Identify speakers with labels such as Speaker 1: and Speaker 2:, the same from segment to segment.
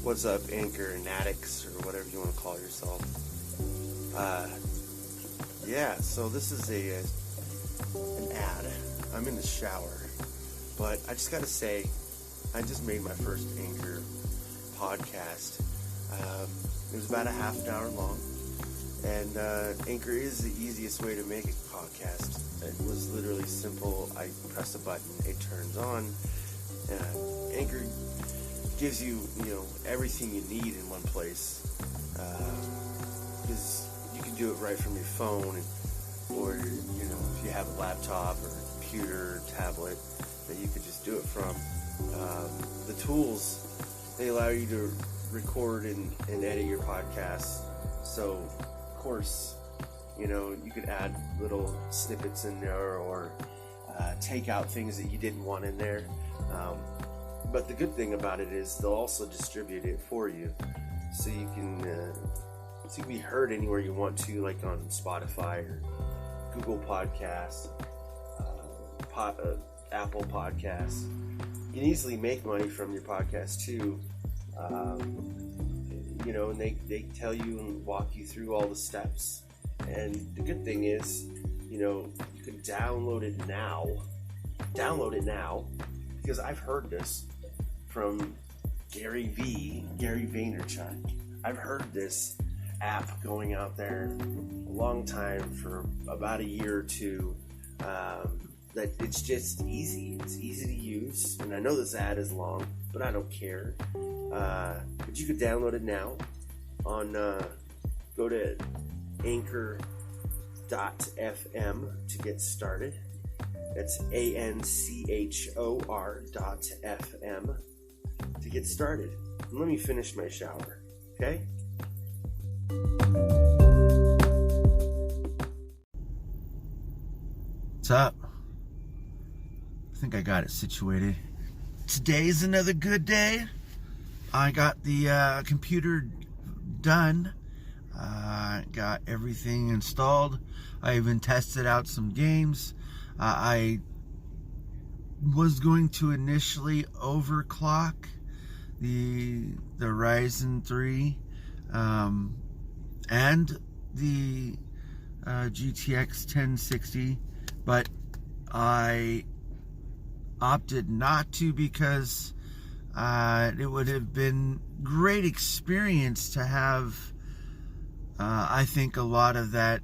Speaker 1: What's up, Anchor and addicts, or whatever you want to call yourself? So this is an ad. I'm in the shower, but I just gotta say, I just made my first Anchor podcast. It was about a half an hour long, and Anchor is the easiest way to make a podcast. It was literally simple. I press a button, it turns on. Anchor gives you, everything you need in one place. Because you can do it right from your phone, or if you have a laptop or a computer or tablet that you could just do it from. The tools, they allow you to record and edit your podcasts. So, of course, you could add little snippets in there, or take out things that you didn't want in there. But the good thing about it is they'll also distribute it for you, so you can be heard anywhere you want to, like on Spotify or Google Podcasts, Apple Podcasts. You can easily make money from your podcast too. And they tell you and walk you through all the steps. And the good thing is, you can download it now. Because I've heard this from Gary Vaynerchuk. I've heard this app going out there a long time, for about a year or two, that it's just easy. It's easy to use. And I know this ad is long, but I don't care. But you could download it now on, go to anchor.fm to get started. That's ANCHOR.FM to get started. And let me finish my shower, okay? What's up? I think I got it situated. Today's another good day. I got the computer done. Got everything installed. I even tested out some games. I was going to initially overclock the Ryzen 3 and the GTX 1060, but I opted not to, because it would have been great experience to have I think a lot of that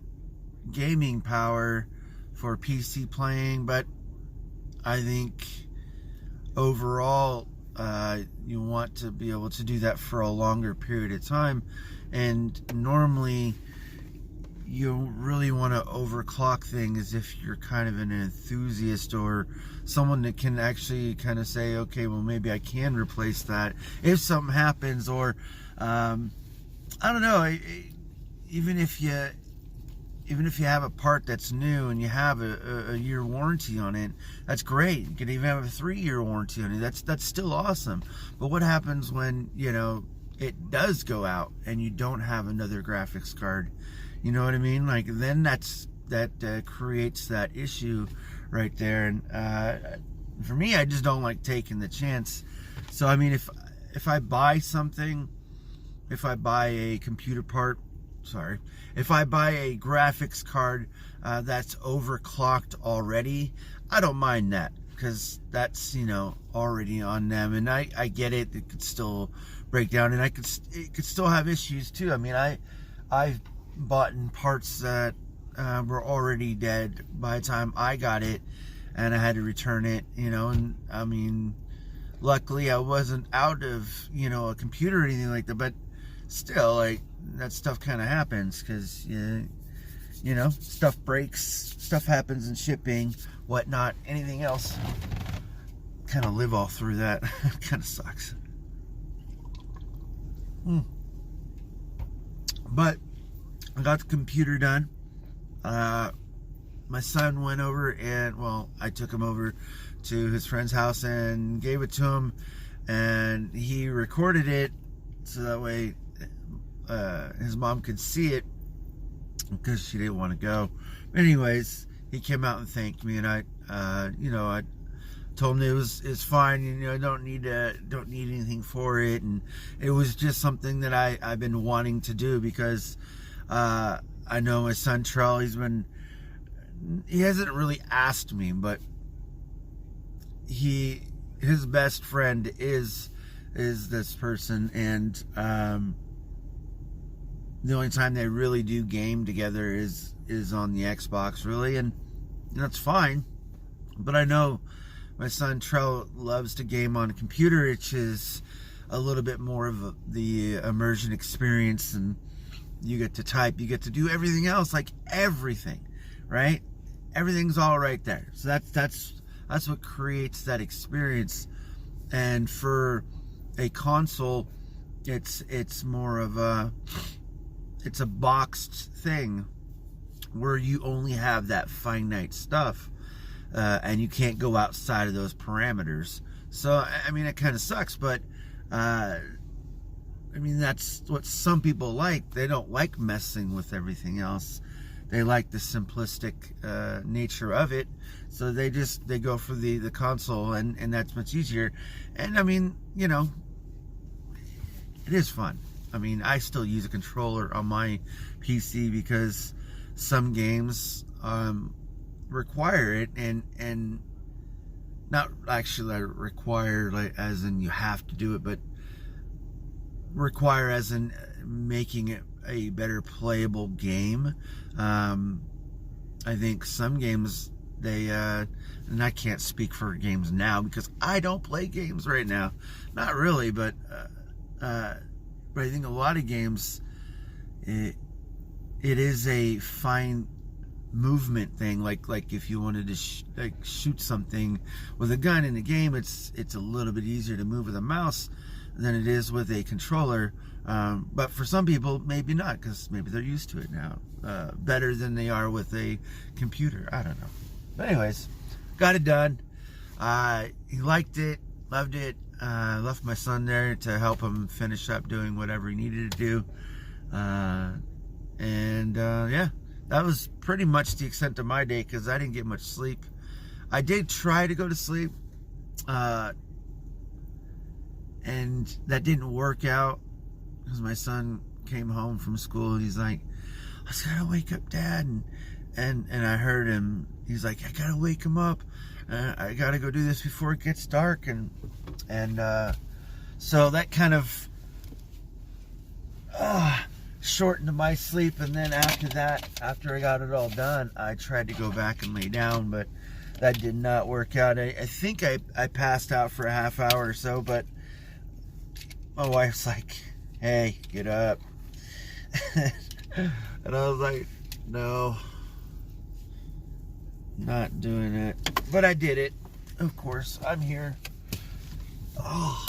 Speaker 1: gaming power for PC playing, but I think overall you want to be able to do that for a longer period of time, and normally you really want to overclock things if you're kind of an enthusiast or someone that can actually kind of say, okay, well, maybe I can replace that if something happens, or I don't know, even if you have a part that's new and you have a year warranty on it, that's great. You could even have a 3-year warranty on it. That's still awesome. But what happens when, it does go out and you don't have another graphics card? You know what I mean? Like, then that creates that issue right there. And for me, I just don't like taking the chance. So, I mean, if I buy something, if I buy a computer part, if I buy a graphics card that's overclocked already, I don't mind that, because that's, already on them, and I get it. It could still break down, and it could still have issues too. I mean, I've bought in parts that were already dead by the time I got it, and I had to return it, and I mean, luckily I wasn't out of, a computer or anything like that, but still, like, that stuff kind of happens, because stuff breaks, stuff happens in shipping, whatnot, anything else. Kind of live all through that. Kind of sucks. But I got the computer done. My son went over and, I took him over to his friend's house and gave it to him, and he recorded it so that way his mom could see it, because she didn't want to go. Anyways, he came out and thanked me, and I Told him it's fine. You know, don't need anything for it. And it was just something that I've been wanting to do because I know my son Trell. He hasn't really asked me, but his best friend is this person, and the only time they really do game together is on the Xbox, really, and that's fine. But I know my son Trell loves to game on a computer, which is a little bit more of the immersion experience, and you get to type, you get to do everything else, like everything, right? Everything's all right there. So that's what creates that experience. And for a console, it's more of it's a boxed thing where you only have that finite stuff, and you can't go outside of those parameters. So I mean, it kind of sucks, but I mean, that's what some people like. They don't like messing with everything else. They like the simplistic nature of it, so they go for the console, and that's much easier. And I mean, you know, it is fun. I mean, I still use a controller on my PC because some games require it, and not actually require like as in you have to do it, but require as in making it a better playable game. I think some games and I can't speak for games now because I don't play games right now, not really, but I think a lot of games it is a fine movement thing, like if you wanted to shoot something with a gun in the game, it's a little bit easier to move with a mouse than it is with a controller. But for some people, maybe not, because maybe they're used to it now better than they are with a computer. I don't know. But anyways, got it done. He liked it, loved it. Left my son there to help him finish up doing whatever he needed to do. Yeah, that was pretty much the extent of my day because I didn't get much sleep. I did try to go to sleep, and that didn't work out because my son came home from school and he's like, I just gotta wake up, Dad, and I heard him. He's like, I gotta wake him up. I gotta go do this before it gets dark, and so that kind of shortened my sleep. And then after that, after I got it all done, I tried to go back and lay down, but that did not work out. I think I passed out for a half hour or so, but my wife's like, hey, get up. And I was like, no, not doing it. But I did it. Of course, I'm here. Oh.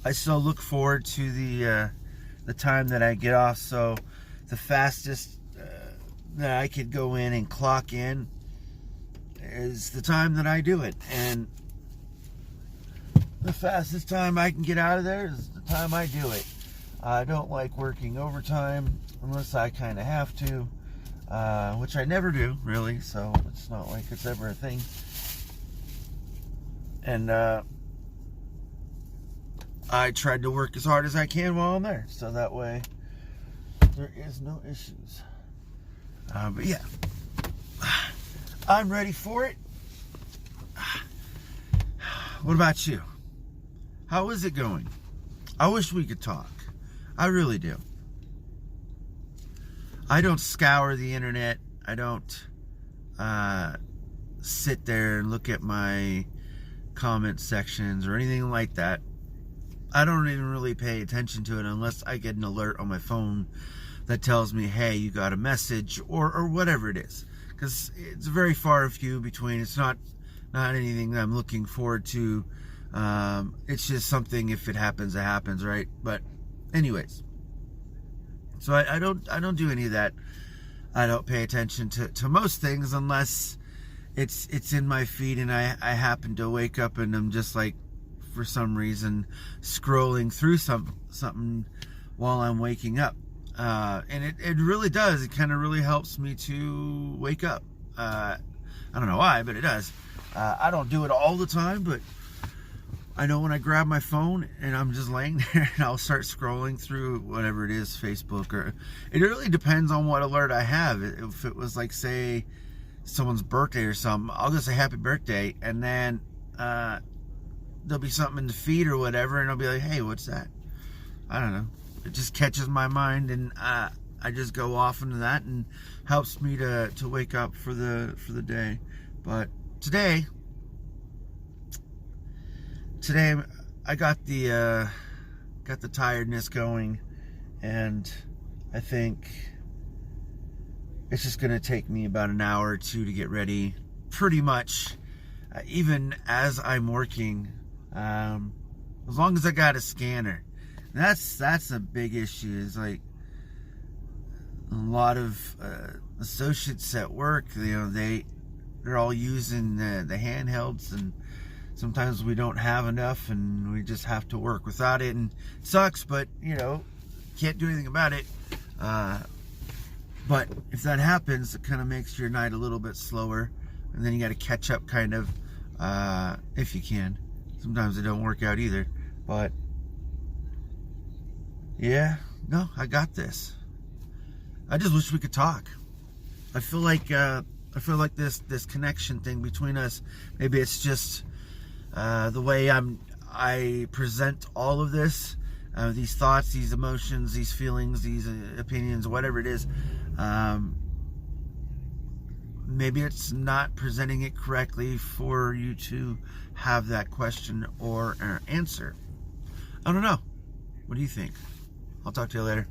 Speaker 1: I still look forward to the time that I get off. So the fastest that I could go in and clock in is the time that I do it, and the fastest time I can get out of there is the time I do it. I don't like working overtime unless I kind of have to, which I never do, really, so it's not like it's ever a thing. And I tried to work as hard as I can while I'm there, so that way there is no issues. But yeah, I'm ready for it. What about you? How is it going? I wish we could talk. I really do. I don't scour the internet. I don't sit there and look at my comment sections or anything like that. I don't even really pay attention to it unless I get an alert on my phone that tells me, hey, you got a message, or whatever it is. Because it's very far and few between. It's not anything that I'm looking forward to. It's just something, if it happens, it happens, right? But anyways, so I don't do any of that. I don't pay attention to most things unless it's in my feed and I happen to wake up and I'm just like, for some reason, scrolling through something while I'm waking up. And it really does. It kind of really helps me to wake up. I don't know why, but it does. I don't do it all the time, but I know when I grab my phone and I'm just laying there and I'll start scrolling through whatever it is, Facebook, or it really depends on what alert I have. If it was like, say, someone's birthday or something, I'll just say happy birthday, and then there'll be something in the feed or whatever, and I'll be like, hey, what's that? I don't know. It just catches my mind, and I just go off into that, and helps me to wake up for the day. But today I got the tiredness going, and I think it's just gonna take me about an hour or two to get ready, pretty much, even as I'm working, as long as I got a scanner. And that's a big issue. Is like a lot of associates at work, they're all using the handhelds, and sometimes we don't have enough, and we just have to work without it, and it sucks, but can't do anything about it. But if that happens, it kind of makes your night a little bit slower, and then you got to catch up, kind of, if you can. Sometimes it don't work out either, but yeah, no, I got this. I just wish we could talk. I feel like this connection thing between us, maybe it's just the way I present all of this, these thoughts, these emotions, these feelings, these opinions, whatever it is. Maybe it's not presenting it correctly for you to have that question or answer. I don't know. What do you think? I'll talk to you later.